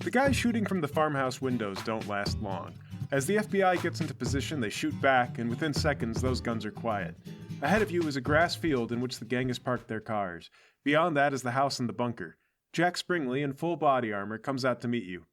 The guys shooting from the farmhouse windows don't last long. As the FBI gets into position, they shoot back, and within seconds, those guns are quiet. Ahead of you is a grass field in which the gang has parked their cars. Beyond that is the house and the bunker. Jack Springley, in full body armor, comes out to meet you.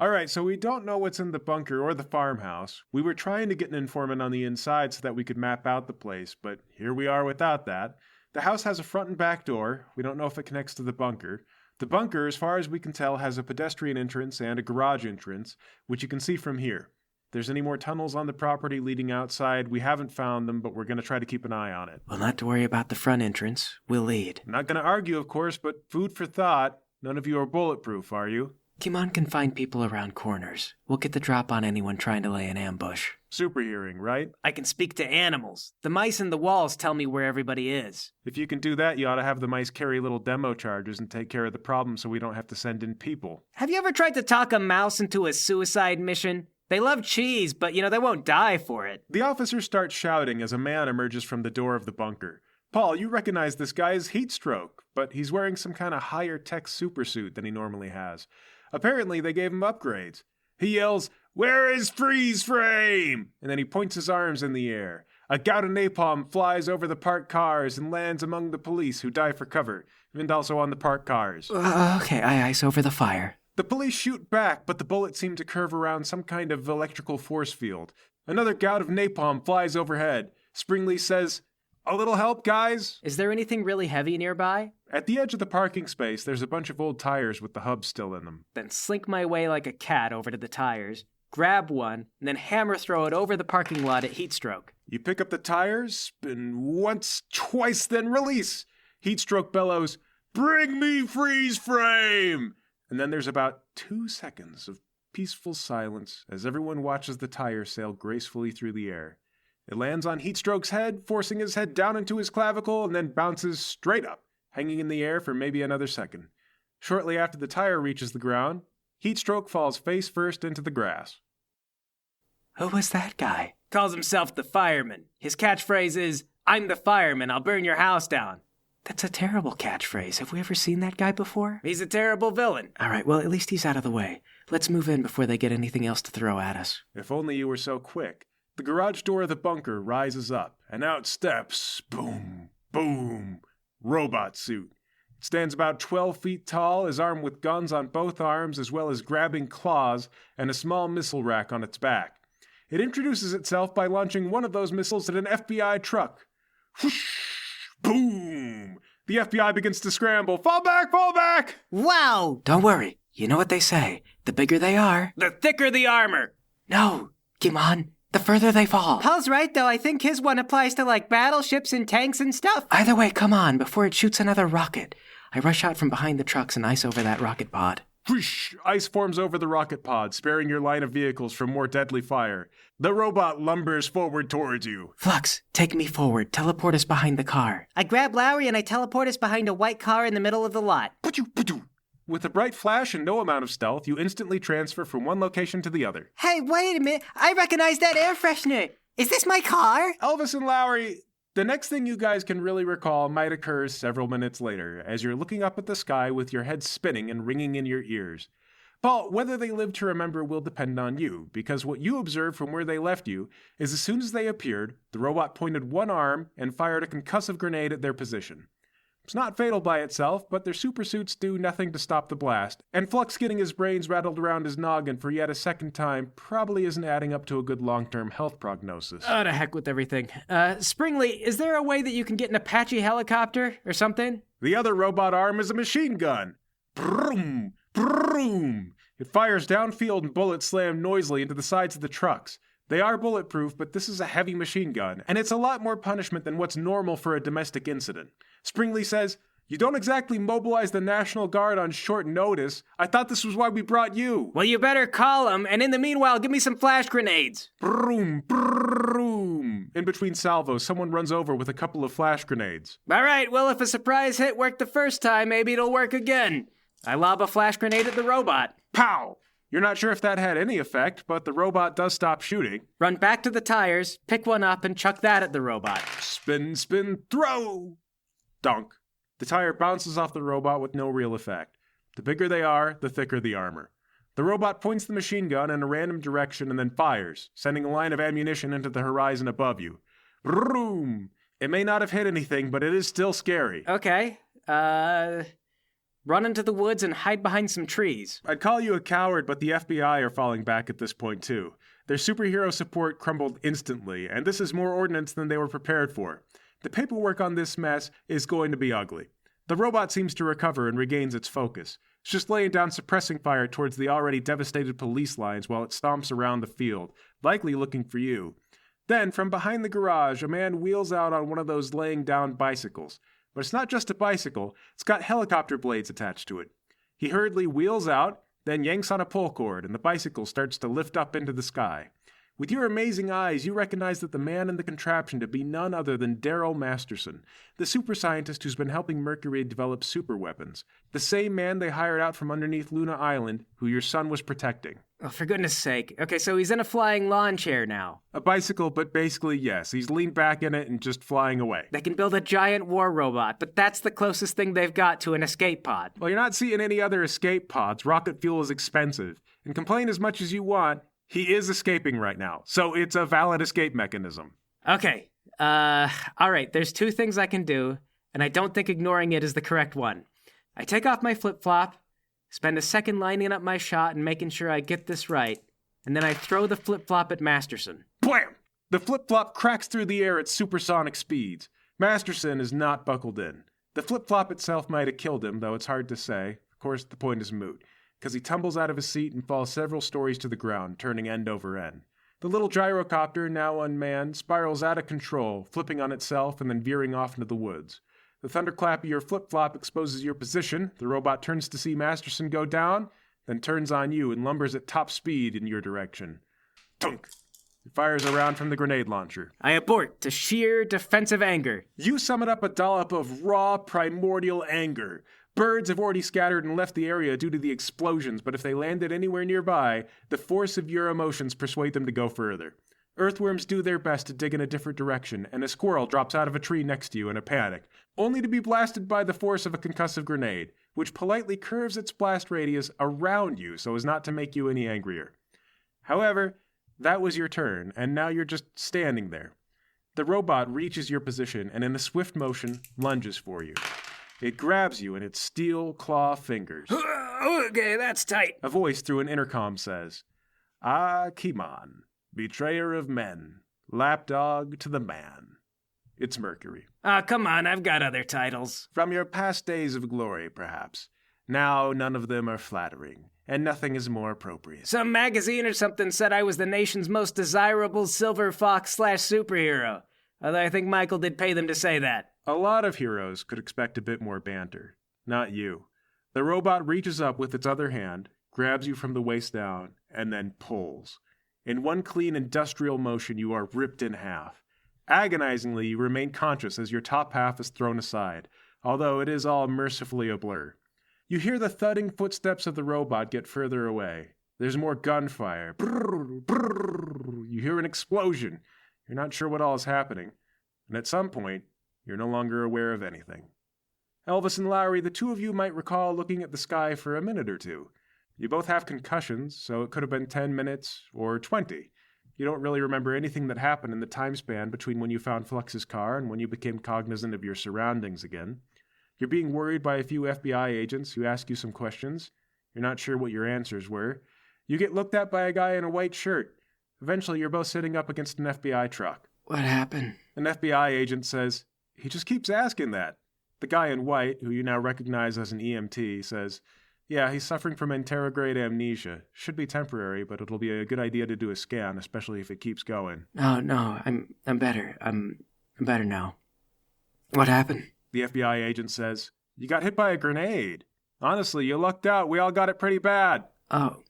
Alright, so we don't know what's in the bunker or the farmhouse. We were trying to get an informant on the inside so that we could map out the place, but here we are without that. The house has a front and back door. We don't know if it connects to the bunker. The bunker, as far as we can tell, has a pedestrian entrance and a garage entrance, which you can see from here. If there's any more tunnels on the property leading outside, we haven't found them, but we're going to try to keep an eye on it. Well, not to worry about the front entrance. We'll lead. I'm not going to argue, of course, but food for thought. None of you are bulletproof, are you? Kiman can find people around corners. We'll get the drop on anyone trying to lay an ambush. Super hearing, right? I can speak to animals. The mice in the walls tell me where everybody is. If you can do that, you ought to have the mice carry little demo charges and take care of the problem so we don't have to send in people. Have you ever tried to talk a mouse into a suicide mission? They love cheese, but they won't die for it. The officer starts shouting as a man emerges from the door of the bunker. Paul, you recognize this guy as Heatstroke, but he's wearing some kind of higher-tech supersuit than he normally has. Apparently, they gave him upgrades. He yells, "Where is Freeze Frame?" And then he points his arms in the air. A gout of napalm flies over the parked cars and lands among the police who dive for cover, and also on the parked cars. Okay, I ice over the fire. The police shoot back, but the bullets seem to curve around some kind of electrical force field. Another gout of napalm flies overhead. Springley says, "A little help, guys?" Is there anything really heavy nearby? At the edge of the parking space, there's a bunch of old tires with the hubs still in them. Then slink my way like a cat over to the tires, grab one, and then hammer throw it over the parking lot at Heatstroke. You pick up the tires, spin once, twice, then release. Heatstroke bellows, "Bring me Freeze Frame!" And then there's about 2 seconds of peaceful silence as everyone watches the tire sail gracefully through the air. It lands on Heatstroke's head, forcing his head down into his clavicle, and then bounces straight up, hanging in the air for maybe another second. Shortly after the tire reaches the ground, Heatstroke falls face first into the grass. Who was that guy? Calls himself the fireman. His catchphrase is, "I'm the fireman, I'll burn your house down." That's a terrible catchphrase. Have we ever seen that guy before? He's a terrible villain. All right, well, at least he's out of the way. Let's move in before they get anything else to throw at us. If only you were so quick. The garage door of the bunker rises up, and out steps, boom, boom, robot suit. It stands about 12 feet tall, is armed with guns on both arms, as well as grabbing claws and a small missile rack on its back. It introduces itself by launching one of those missiles at an FBI truck. Whoosh! Boom! The FBI begins to scramble. Fall back! Fall back! Wow! Don't worry. You know what they say. The bigger they are... The thicker the armor! No, Kiman. The further they fall. Paul's right, though. I think his one applies to, battleships and tanks and stuff. Either way, come on, before it shoots another rocket. I rush out from behind the trucks and ice over that rocket pod. Whoosh! Ice forms over the rocket pod, sparing your line of vehicles from more deadly fire. The robot lumbers forward towards you. Flux, take me forward. Teleport us behind the car. I grab Lowry and I teleport us behind a white car in the middle of the lot. With a bright flash and no amount of stealth, you instantly transfer from one location to the other. Hey, wait a minute. I recognize that air freshener. Is this my car? Elvis and Lowry, the next thing you guys can really recall might occur several minutes later, as you're looking up at the sky with your head spinning and ringing in your ears. Paul, whether they live to remember will depend on you, because what you observed from where they left you is as soon as they appeared, the robot pointed one arm and fired a concussive grenade at their position. It's not fatal by itself, but their supersuits do nothing to stop the blast, and Flux getting his brains rattled around his noggin for yet a second time probably isn't adding up to a good long-term health prognosis. Oh, to heck with everything. Springley, is there a way that you can get an Apache helicopter or something? The other robot arm is a machine gun. Broom, broom. It fires downfield and bullets slam noisily into the sides of the trucks. They are bulletproof, but this is a heavy machine gun, and it's a lot more punishment than what's normal for a domestic incident. Springley says, "You don't exactly mobilize the National Guard on short notice. I thought this was why we brought you." Well, you better call them, and in the meanwhile, give me some flash grenades. Broom, broom. In between salvos, someone runs over with a couple of flash grenades. All right, well, if a surprise hit worked the first time, maybe it'll work again. I lob a flash grenade at the robot. Pow! You're not sure if that had any effect, but the robot does stop shooting. Run back to the tires, pick one up, and chuck that at the robot. Spin, spin, throw! Dunk. The tire bounces off the robot with no real effect. The bigger they are, the thicker the armor. The robot points the machine gun in a random direction and then fires, sending a line of ammunition into the horizon above you. Vroom! It may not have hit anything, but it is still scary. Okay. Run into the woods and hide behind some trees. I'd call you a coward, but the FBI are falling back at this point too. Their superhero support crumbled instantly, and this is more ordnance than they were prepared for. The paperwork on this mess is going to be ugly. The robot seems to recover and regains its focus. It's just laying down suppressing fire towards the already devastated police lines while it stomps around the field, likely looking for you. Then, from behind the garage, a man wheels out on one of those laying down bicycles. But it's not just a bicycle, it's got helicopter blades attached to it. He hurriedly wheels out, then yanks on a pull cord, and the bicycle starts to lift up into the sky. With your amazing eyes, you recognize that the man in the contraption to be none other than Daryl Masterson, the super scientist who's been helping Mercury develop super weapons. The same man they hired out from underneath Luna Island, who your son was protecting. Oh, for goodness sake. Okay, so he's in a flying lawn chair now. A bicycle, but basically yes. He's leaned back in it and just flying away. They can build a giant war robot, but that's the closest thing they've got to an escape pod. Well, you're not seeing any other escape pods. Rocket fuel is expensive. And complain as much as you want, he is escaping right now, so it's a valid escape mechanism. Okay, alright, there's two things I can do, and I don't think ignoring it is the correct one. I take off my flip-flop, spend a second lining up my shot and making sure I get this right, and then I throw the flip-flop at Masterson. Blam! The flip-flop cracks through the air at supersonic speeds. Masterson is not buckled in. The flip-flop itself might have killed him, though it's hard to say. Of course, the point is moot, because he tumbles out of his seat and falls several stories to the ground, turning end over end. The little gyrocopter, now unmanned, spirals out of control, flipping on itself and then veering off into the woods. The thunderclap of your flip-flop exposes your position. The robot turns to see Masterson go down, then turns on you and lumbers at top speed in your direction. Tunk! It fires a round from the grenade launcher. I abort to sheer defensive anger. You summon up a dollop of raw, primordial anger. Birds have already scattered and left the area due to the explosions, but if they landed anywhere nearby, the force of your emotions persuade them to go further. Earthworms do their best to dig in a different direction, and a squirrel drops out of a tree next to you in a panic, only to be blasted by the force of a concussive grenade, which politely curves its blast radius around you so as not to make you any angrier. However, that was your turn, and now you're just standing there. The robot reaches your position and in a swift motion lunges for you. It grabs you in its steel claw fingers. Okay, that's tight. A voice through an intercom says, "Ah, Kiman, betrayer of men, lapdog to the man." It's Mercury. Come on, I've got other titles. From your past days of glory, perhaps. Now none of them are flattering, and nothing is more appropriate. Some magazine or something said I was the nation's most desirable silver fox / superhero. Although I think Michael did pay them to say that. A lot of heroes could expect a bit more banter. Not you. The robot reaches up with its other hand, grabs you from the waist down, and then pulls. In one clean industrial motion, you are ripped in half. Agonizingly, you remain conscious as your top half is thrown aside, although it is all mercifully a blur. You hear the thudding footsteps of the robot get further away. There's more gunfire. Brrr, brrr. You hear an explosion. You're not sure what all is happening. And at some point, you're no longer aware of anything. Elvis and Lowry, the two of you might recall looking at the sky for a minute or two. You both have concussions, so it could have been 10 minutes or 20. You don't really remember anything that happened in the time span between when you found Flux's car and when you became cognizant of your surroundings again. You're being worried by a few FBI agents who ask you some questions. You're not sure what your answers were. You get looked at by a guy in a white shirt. Eventually, you're both sitting up against an FBI truck. What happened? An FBI agent says, "He just keeps asking that." The guy in white, who you now recognize as an EMT, says, "Yeah, he's suffering from anterograde amnesia. Should be temporary, but it'll be a good idea to do a scan, especially if it keeps going." No, I'm better. I'm better now. What happened? The FBI agent says, "You got hit by a grenade. Honestly, you lucked out. We all got it pretty bad." Oh,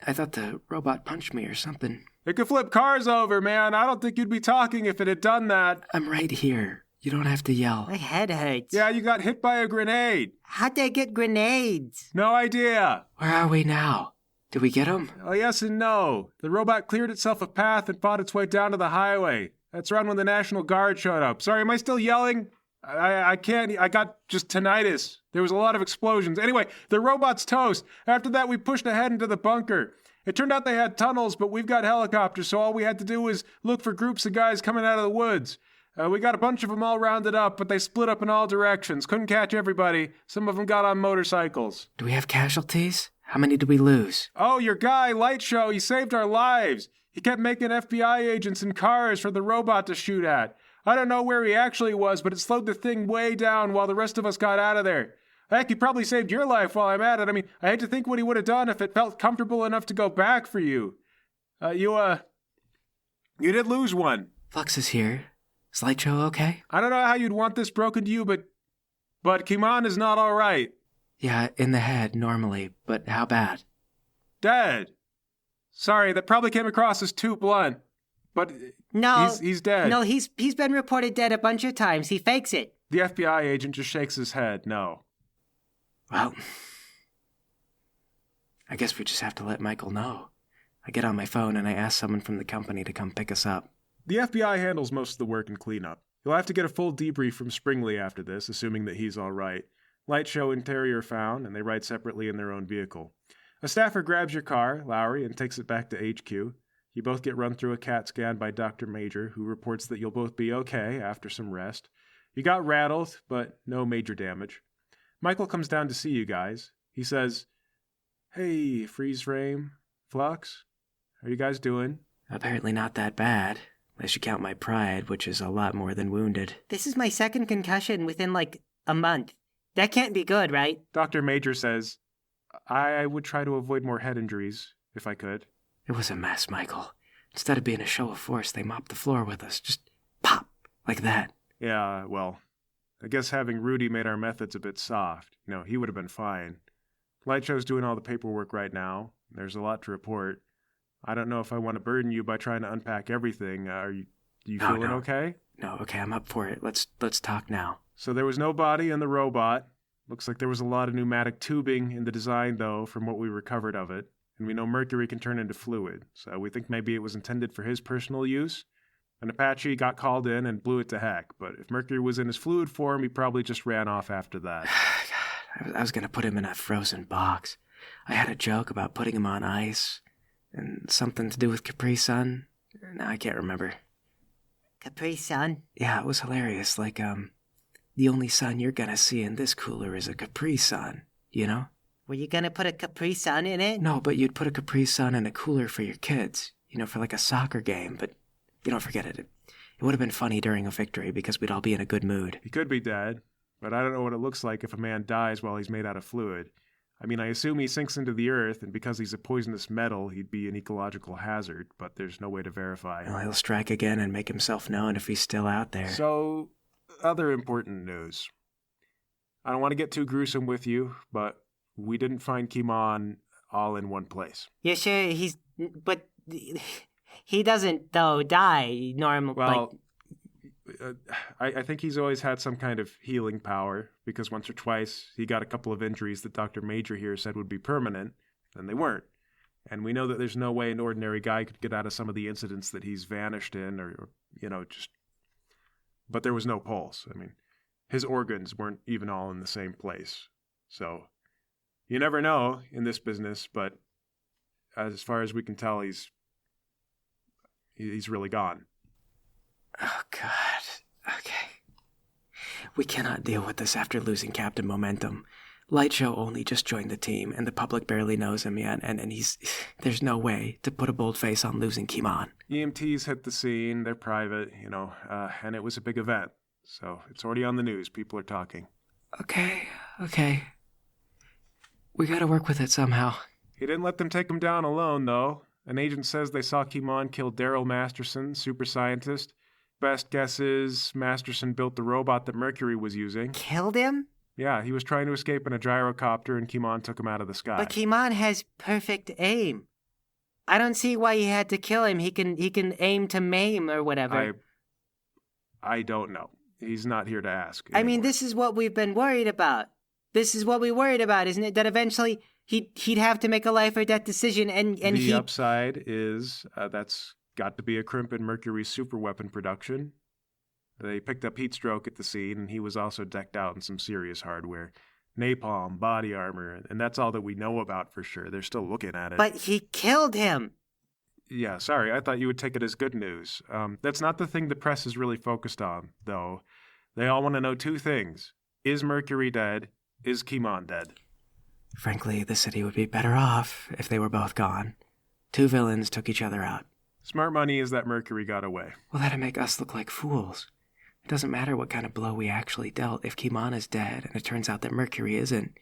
I thought the robot punched me or something. It could flip cars over, man. I don't think you'd be talking if it had done that. I'm right here. You don't have to yell. My head hurts. Yeah, you got hit by a grenade. How'd they get grenades? No idea. Where are we now? Did we get him? Well, yes and no. The robot cleared itself a path and fought its way down to the highway. That's around when the National Guard showed up. Sorry, am I still yelling? I can't. I got just tinnitus. There was a lot of explosions. Anyway, the robot's toast. After that, we pushed ahead into the bunker. It turned out they had tunnels, but we've got helicopters, so all we had to do was look for groups of guys coming out of the woods. We got a bunch of them all rounded up, but they split up in all directions. Couldn't catch everybody. Some of them got on motorcycles. Do we have casualties? How many did we lose? Oh, your guy, Light Show, he saved our lives. He kept making FBI agents in cars for the robot to shoot at. I don't know where he actually was, but it slowed the thing way down while the rest of us got out of there. Heck, he probably saved your life while I'm at it. I mean, I hate to think what he would have done if it felt comfortable enough to go back for you. You did lose one. Flux is here. Is Lightshow okay? I don't know how you'd want this broken to you, but Kiman is not all right. Yeah, in the head, normally, but how bad? Dead. Sorry, that probably came across as too blunt, but No. he's dead. No, he's been reported dead a bunch of times. He fakes it. The FBI agent just shakes his head, no. Well, I guess we just have to let Michael know. I get on my phone and I ask someone from the company to come pick us up. The FBI handles most of the work and cleanup. You'll have to get a full debrief from Springley after this, assuming that he's all right. Light Show interior found, and they ride separately in their own vehicle. A staffer grabs your car, Lowry, and takes it back to HQ. You both get run through a CAT scan by Dr. Major, who reports that you'll both be okay after some rest. You got rattled, but no major damage. Michael comes down to see you guys. He says, "Hey, Freeze Frame, Flux, how you guys doing?" Apparently not that bad, unless you count my pride, which is a lot more than wounded. This is my second concussion within like a month. That can't be good, right? Dr. Major says, I would try to avoid more head injuries, if I could. It was a mess, Michael. Instead of being a show of force, they mopped the floor with us. Just pop, like that. Yeah, well, I guess having Rudy made our methods a bit soft. He would have been fine. Lightshow's doing all the paperwork right now. There's a lot to report. I don't know if I want to burden you by trying to unpack everything. You feeling okay? No, okay, I'm up for it. Let's talk now. So there was no body in the robot. Looks like there was a lot of pneumatic tubing in the design, though, from what we recovered of it. And we know mercury can turn into fluid, so we think maybe it was intended for his personal use. An Apache got called in and blew it to heck, but if mercury was in his fluid form, he probably just ran off after that. God, I was going to put him in a frozen box. I had a joke about putting him on ice, and something to do with Capri Sun. No, I can't remember. Capri Sun? Yeah, it was hilarious. Like, the only sun you're gonna see in this cooler is a Capri Sun, you know? Were you gonna put a Capri Sun in it? No, but you'd put a Capri Sun in a cooler for your kids, for like a soccer game, but you don't forget it. It would have been funny during a victory because we'd all be in a good mood. He could be dead, but I don't know what it looks like if a man dies while he's made out of fluid. I mean, I assume he sinks into the earth, and because he's a poisonous metal, he'd be an ecological hazard, but there's no way to verify. Well, he'll strike again and make himself known if he's still out there. So, other important news. I don't want to get too gruesome with you, but we didn't find Kiman all in one place. You're sure but he doesn't, though, die normally. Well, I think he's always had some kind of healing power, because once or twice he got a couple of injuries that Dr. Major here said would be permanent, and they weren't. And we know that there's no way an ordinary guy could get out of some of the incidents that he's vanished in, or just... But there was no pulse. I mean, his organs weren't even all in the same place. So, you never know in this business, but as far as we can tell, he's really gone. Oh, God. Okay. We cannot deal with this after losing Captain Momentum. Lightshow only just joined the team, and the public barely knows him yet, and there's no way to put a bold face on losing Kiman. EMTs hit the scene, they're private, and it was a big event. So it's already on the news, people are talking. Okay. We gotta work with it somehow. He didn't let them take him down alone, though. An agent says they saw Kiman kill Daryl Masterson, super scientist. Best guess is Masterson built the robot that Mercury was using. Killed him? Yeah, he was trying to escape in a gyrocopter, and Kiman took him out of the sky. But Kiman has perfect aim. I don't see why he had to kill him. He can aim to maim or whatever. I don't know. He's not here to ask anymore. I mean, anymore. this is what we've been worried about. This is what we worried about, isn't it? That eventually he'd have to make a life or death decision, and the upside is that's got to be a crimp in Mercury's superweapon production. They picked up Heatstroke at the scene, and he was also decked out in some serious hardware. Napalm, body armor, and that's all that we know about for sure. They're still looking at it. But he killed him. Yeah, sorry, I thought you would take it as good news. That's not the thing the press is really focused on, though. They all want to know two things. Is Mercury dead? Is Kiman dead? Frankly, the city would be better off if they were both gone. Two villains took each other out. Smart money is that Mercury got away. Well, that'd make us look like fools. It doesn't matter what kind of blow we actually dealt. If Kiman is dead and it turns out that Mercury isn't,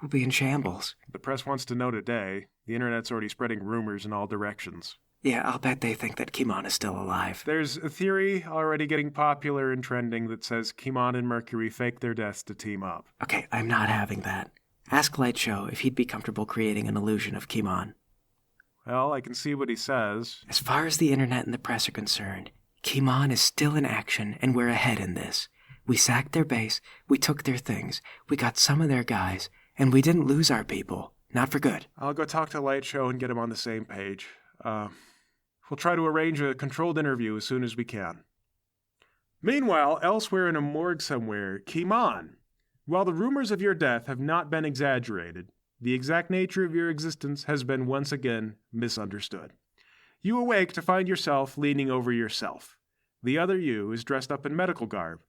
we'll be in shambles. The press wants to know today. The internet's already spreading rumors in all directions. Yeah, I'll bet they think that Kiman is still alive. There's a theory already getting popular and trending that says Kiman and Mercury faked their deaths to team up. Okay, I'm not having that. Ask Lightshow if he'd be comfortable creating an illusion of Kiman. Well, I can see what he says. As far as the internet and the press are concerned, Kiman is still in action, and we're ahead in this. We sacked their base, we took their things, we got some of their guys, and we didn't lose our people. Not for good. I'll go talk to Lightshow and get him on the same page. We'll try to arrange a controlled interview as soon as we can. Meanwhile, elsewhere in a morgue somewhere, Kiman. While the rumors of your death have not been exaggerated, the exact nature of your existence has been once again misunderstood. You awake to find yourself leaning over yourself. The other you is dressed up in medical garb.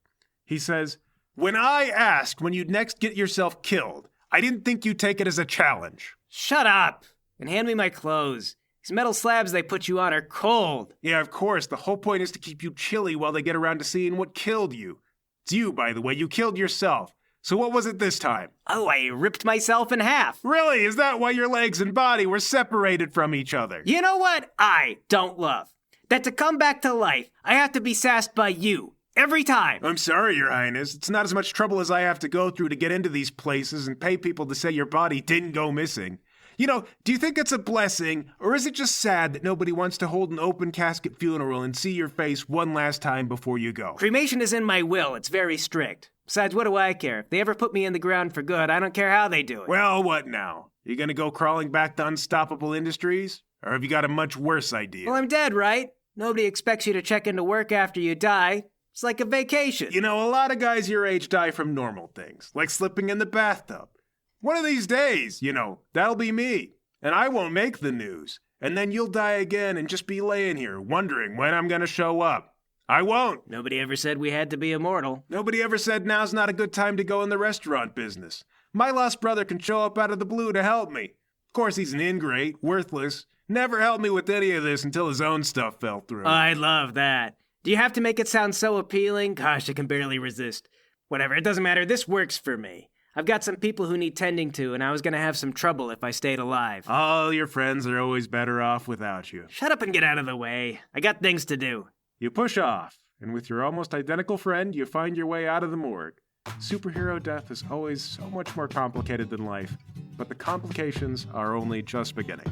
He says, "When I asked when you'd next get yourself killed, I didn't think you'd take it as a challenge." Shut up and hand me my clothes. These metal slabs they put you on are cold. Yeah, of course. The whole point is to keep you chilly while they get around to seeing what killed you. It's you, by the way. You killed yourself. So what was it this time? Oh, I ripped myself in half. Really? Is that why your legs and body were separated from each other? You know what I don't love? That to come back to life, I have to be sassed by you. Every time. I'm sorry, Your Highness. It's not as much trouble as I have to go through to get into these places and pay people to say your body didn't go missing. You know, do you think it's a blessing, or is it just sad that nobody wants to hold an open casket funeral and see your face one last time before you go? Cremation is in my will. It's very strict. Besides, what do I care? If they ever put me in the ground for good, I don't care how they do it. Well, what now? You gonna go crawling back to Unstoppable Industries? Or have you got a much worse idea? Well, I'm dead, right? Nobody expects you to check into work after you die. It's like a vacation. You know, a lot of guys your age die from normal things, like slipping in the bathtub. One of these days, that'll be me. And I won't make the news. And then you'll die again and just be laying here, wondering when I'm gonna show up. I won't. Nobody ever said we had to be immortal. Nobody ever said now's not a good time to go in the restaurant business. My lost brother can show up out of the blue to help me. Of course, he's an ingrate, worthless. Never helped me with any of this until his own stuff fell through. I love that. Do you have to make it sound so appealing? Gosh, I can barely resist. Whatever, it doesn't matter. This works for me. I've got some people who need tending to, and I was going to have some trouble if I stayed alive. All your friends are always better off without you. Shut up and get out of the way. I got things to do. You push off, and with your almost identical friend, you find your way out of the morgue. Superhero death is always so much more complicated than life, but the complications are only just beginning.